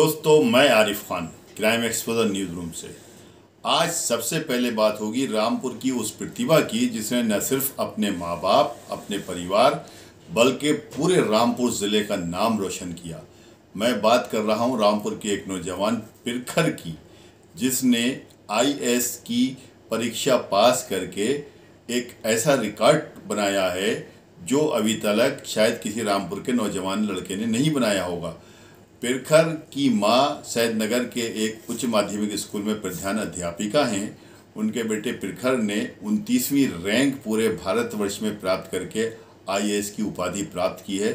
दोस्तों, मैं Arif Khan crime exposure news room से। आज सबसे पहले बात होगी रामपुर की उस प्रतिभा की जिसने न सिर्फ अपने माँ बाप, अपने परिवार, बल्कि पूरे रामपुर ज़िले का नाम रोशन किया। मैं बात कर रहा हूँ रामपुर के एक नौजवान पिरखर की, जिसने आईएएस की परीक्षा पास करके एक ऐसा रिकॉर्ड बनाया है जो अभी तक शायद किसी रामपुर के नौजवान लड़के ने नहीं बनाया होगा। पिरखर की मां सैदनगर के एक उच्च माध्यमिक स्कूल में प्रधान अध्यापिका हैं। उनके बेटे पिरखर ने 29वीं रैंक पूरे भारतवर्ष में प्राप्त करके आईएएस की उपाधि प्राप्त की है,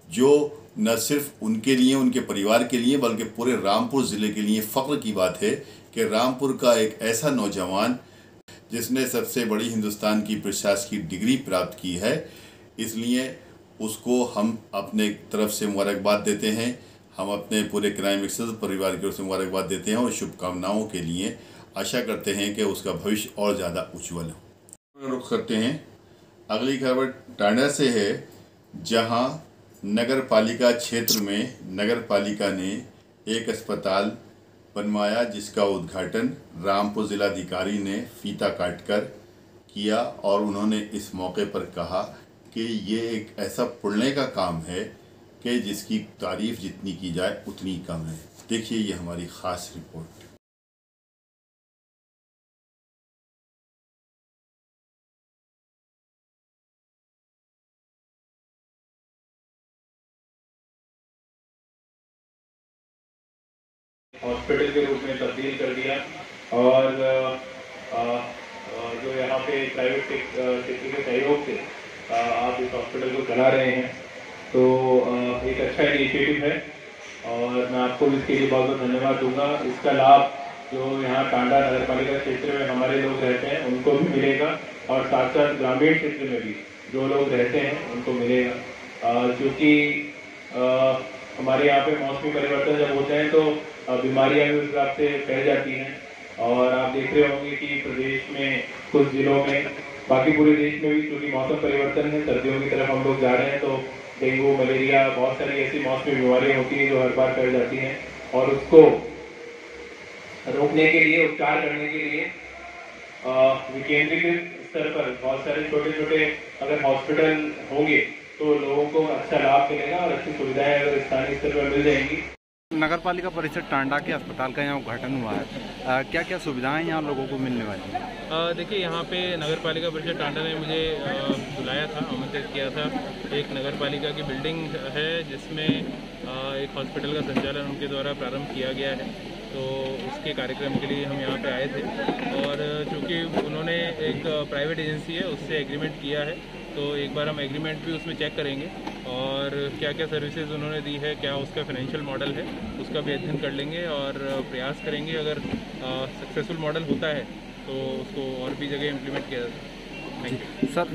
जो न सिर्फ उनके लिए, उनके परिवार के लिए, बल्कि पूरे रामपुर ज़िले के लिए फ़ख्र की बात है कि रामपुर का एक ऐसा नौजवान जिसने सबसे बड़ी हिंदुस्तान की प्रशासकीय डिग्री प्राप्त की है। इसलिए उसको हम अपने तरफ से मुबारकबाद देते हैं। हम अपने पूरे क्राइम एक्सपोजर परिवार की ओर से मुबारकबाद देते हैं और शुभकामनाओं के लिए आशा करते हैं कि उसका भविष्य और ज़्यादा उज्ज्वल हो। रुख करते हैं अगली खबर टांडा से है, जहां नगर पालिका क्षेत्र में नगर पालिका ने एक अस्पताल बनवाया, जिसका उद्घाटन रामपुर जिलाधिकारी ने फीता काटकर किया और उन्होंने इस मौके पर कहा कि ये एक ऐसा पुण्य का काम है कि जिसकी तारीफ जितनी की जाए उतनी कम है। देखिए ये हमारी ख़ास रिपोर्ट। हॉस्पिटल के रूप में तब्दील कर दिया और जो यहाँ पे प्राइवेट सेक्टर के सहयोग से आप इस हॉस्पिटल को चला रहे हैं, तो एक अच्छा इनिशिएटिव है और मैं आपको इसके लिए बहुत बहुत धन्यवाद दूंगा। इसका लाभ जो यहाँ टांडा नगर पालिका क्षेत्र में हमारे लोग रहते हैं उनको भी मिलेगा और साथ साथ ग्रामीण क्षेत्र में भी जो लोग रहते हैं उनको मिलेगा, क्योंकि हमारे यहाँ पे मौसमी परिवर्तन जब होते हैं तो बीमारियाँ भी उस हिसाब से फैल जाती हैं। और आप देख रहे होंगे कि प्रदेश में कुछ जिलों में, बाकी पूरे देश में भी क्योंकि मौसम परिवर्तन है, सर्दियों की तरफ हम लोग जा रहे हैं, तो डेंगू, मलेरिया, बहुत सारी ऐसी मौसमी बीमारियाँ होती हैं जो हर बार फैल जाती हैं और उसको रोकने के लिए, उपचार करने के लिए विकेंद्रीकृत स्तर पर बहुत सारे छोटे छोटे अगर हॉस्पिटल होंगे तो लोगों को अच्छा लाभ मिलेगा और अच्छी सुविधाएं अगर स्थानीय स्तर पर मिल जाएंगी। नगर पालिका परिषद टांडा के अस्पताल का यहाँ उद्घाटन हुआ है, क्या क्या सुविधाएं यहाँ लोगों को मिलने वाली हैं? देखिए, यहाँ पे नगर पालिका परिषद टांडा ने मुझे बुलाया था, आमंत्रित किया था। एक नगर पालिका की बिल्डिंग है जिसमें एक हॉस्पिटल का संचालन उनके द्वारा प्रारंभ किया गया है, तो उसके कार्यक्रम के लिए हम यहाँ पे आए थे। और चूँकि उन्होंने एक प्राइवेट एजेंसी है उससे एग्रीमेंट किया है, तो एक बार हम एग्रीमेंट भी उसमें चेक करेंगे और क्या क्या सर्विसेज उन्होंने दी है, क्या उसका फाइनेंशियल मॉडल है, उसका भी अध्ययन कर लेंगे और प्रयास करेंगे अगर सक्सेसफुल मॉडल होता है तो उसको और भी जगह इम्प्लीमेंट किया जाए। सर,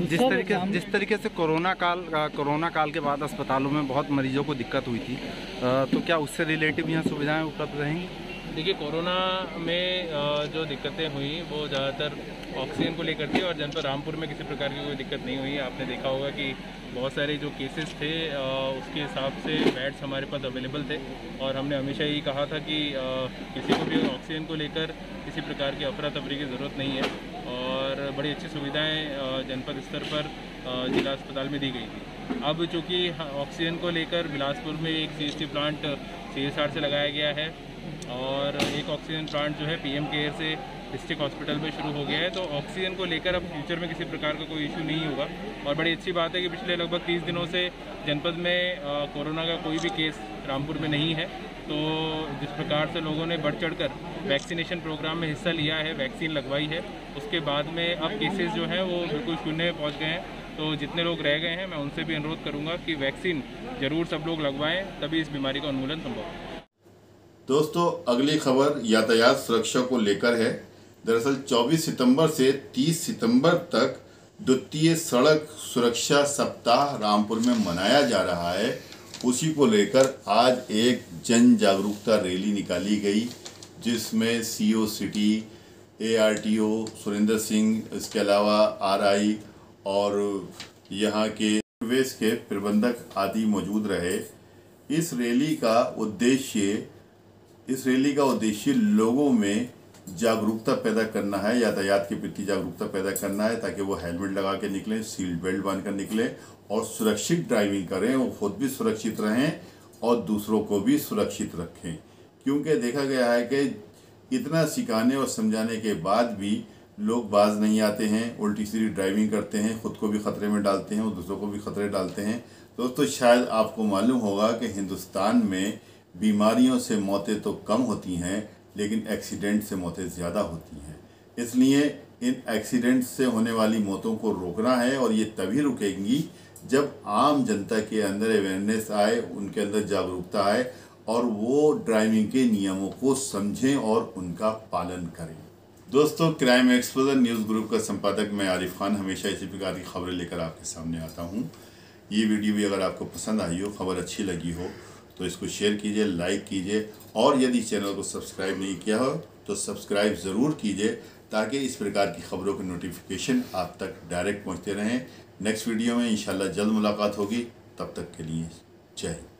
जिस तरीके से कोरोना काल के बाद अस्पतालों में बहुत मरीजों को दिक्कत हुई थी, तो क्या उससे रिलेटिव यहाँ सुविधाएँ उपलब्ध रहेंगी? देखिए, कोरोना में जो दिक्कतें हुई वो ज़्यादातर ऑक्सीजन को लेकर थी और जनपद रामपुर में किसी प्रकार की कोई दिक्कत नहीं हुई। आपने देखा होगा कि बहुत सारे जो केसेस थे उसके हिसाब से बेड्स हमारे पास अवेलेबल थे और हमने हमेशा यही कहा था कि किसी को भी ऑक्सीजन को लेकर किसी प्रकार की अफरा तफरी की ज़रूरत नहीं है और बड़ी अच्छी सुविधाएँ जनपद स्तर पर जिला अस्पताल में दी गई थी। अब चूँकि ऑक्सीजन को लेकर बिलासपुर में एक CHC प्लांट CSR से लगाया गया है और एक ऑक्सीजन प्लांट जो है PM केयर से डिस्ट्रिक्ट हॉस्पिटल में शुरू हो गया है, तो ऑक्सीजन को लेकर अब फ्यूचर में किसी प्रकार का कोई इशू नहीं होगा। और बड़ी अच्छी बात है कि पिछले लगभग 30 दिनों से जनपद में कोरोना का कोई भी केस रामपुर में नहीं है, तो जिस प्रकार से लोगों ने बढ़ चढ़कर वैक्सीनेशन प्रोग्राम में हिस्सा लिया है, वैक्सीन लगवाई है, उसके बाद में अब केसेस जो हैं वो बिल्कुल शून्य में पहुँच गए हैं। तो जितने लोग रह गए हैं मैं उनसे भी अनुरोध करूँगा कि वैक्सीन ज़रूर सब लोग लगवाएँ, तभी इस बीमारी का उन्मूलन संभव है। दोस्तों, अगली खबर यातायात सुरक्षा को लेकर है। दरअसल 24 सितंबर से 30 सितंबर तक द्वितीय सड़क सुरक्षा सप्ताह रामपुर में मनाया जा रहा है। उसी को लेकर आज एक जन जागरूकता रैली निकाली गई, जिसमें CO city, ARTO Surendra Singh, इसके अलावा RI और यहाँ के रोडवेज के प्रबंधक आदि मौजूद रहे। इस रैली का उद्देश्य इस रैली का उद्देश्य लोगों में जागरूकता पैदा करना है, यातायात के प्रति जागरूकता पैदा करना है, ताकि वो हेलमेट लगा के निकलें, सीट बेल्ट बांध कर निकलें और सुरक्षित ड्राइविंग करें, वो खुद भी सुरक्षित रहें और दूसरों को भी सुरक्षित रखें। क्योंकि देखा गया है कि इतना सिखाने और समझाने के बाद भी लोग बाज नहीं आते हैं, उल्टी सीधी ड्राइविंग करते हैं, खुद को भी ख़तरे में डालते हैं और दूसरों को भी ख़तरे डालते हैं। दोस्तों, शायद आपको मालूम होगा कि हिंदुस्तान में बीमारियों से मौतें तो कम होती हैं, लेकिन एक्सीडेंट से मौतें ज़्यादा होती हैं। इसलिए इन एक्सीडेंट से होने वाली मौतों को रोकना है और ये तभी रुकेंगी जब आम जनता के अंदर अवेयरनेस आए, उनके अंदर जागरूकता आए और वो ड्राइविंग के नियमों को समझें और उनका पालन करें। दोस्तों, क्राइम एक्सपोजर न्यूज़ ग्रुप का संपादक मैं आरिफ खान हमेशा इसी प्रकार की खबरें लेकर आपके सामने आता हूँ। ये वीडियो भी अगर आपको पसंद आई हो, खबर अच्छी लगी हो, तो इसको शेयर कीजिए, लाइक कीजिए और यदि चैनल को सब्सक्राइब नहीं किया हो तो सब्सक्राइब ज़रूर कीजिए, ताकि इस प्रकार की खबरों के नोटिफिकेशन आप तक डायरेक्ट पहुँचते रहें। नेक्स्ट वीडियो में इंशाल्लाह जल्द मुलाकात होगी। तब तक के लिए जय हिंद।